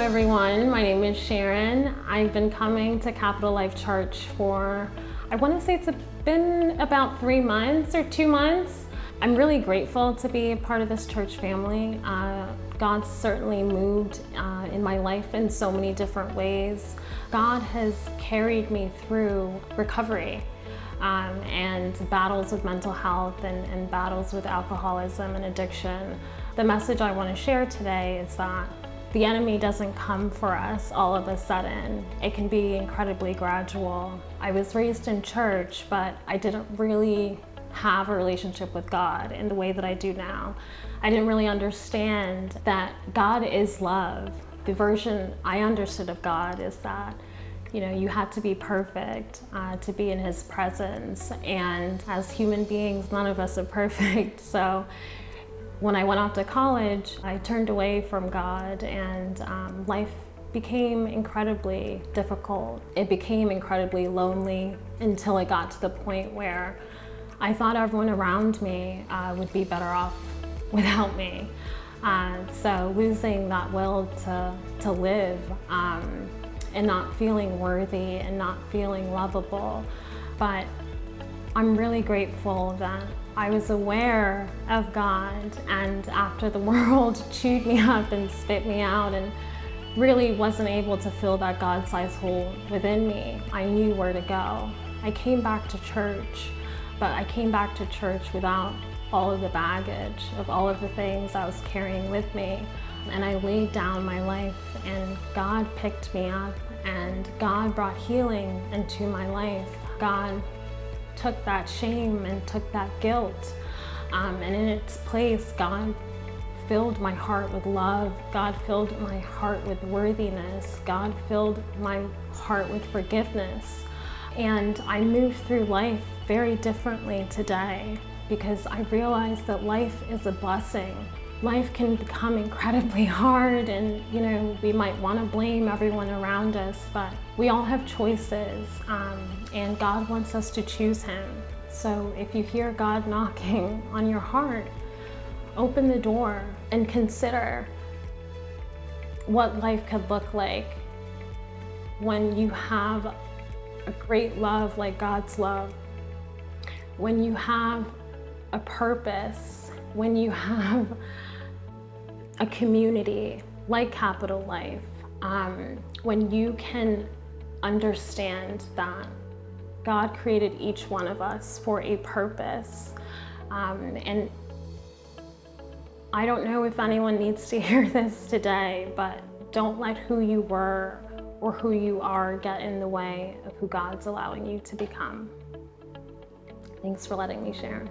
everyone. My name is Sharon. I've been coming to Capital Life Church for, I want to say it's been about 3 months or 2 months. I'm really grateful to be a part of this church family. God certainly moved in my life in so many different ways. God has carried me through recovery and battles with mental health and battles with alcoholism and addiction. The message I want to share today is that the enemy doesn't come for us all of a sudden. It can be incredibly gradual. I was raised in church, but I didn't really have a relationship with God in the way that I do now. I didn't really understand that God is love. The version I understood of God is that, you had to be perfect to be in His presence. And as human beings, none of us are perfect. So when I went off to college, I turned away from God, and life became incredibly difficult. It became incredibly lonely until it got to the point where I thought everyone around me would be better off without me. So losing that will to live and not feeling worthy and not feeling lovable. But I'm really grateful that I was aware of God, and after the world chewed me up and spit me out and really wasn't able to fill that God-sized hole within me, I knew where to go. I came back to church, but I came back to church without all of the baggage of all of the things I was carrying with me. And I laid down my life, and God picked me up, and God brought healing into my life. God took that shame and took that guilt, and in its place, God filled my heart with love. God filled my heart with worthiness. God filled my heart with forgiveness. And I move through life very differently today because I realize that life is a blessing. Life can become incredibly hard, and we might want to blame everyone around us, but we all have choices, and God wants us to choose Him. So if you hear God knocking on your heart, open the door and consider what life could look like when you have a great love like God's love, when you have a purpose, when you have a community like Capital Life, when you can understand that God created each one of us for a purpose. And I don't know if anyone needs to hear this today, but don't let who you were or who you are get in the way of who God's allowing you to become. Thanks for letting me share.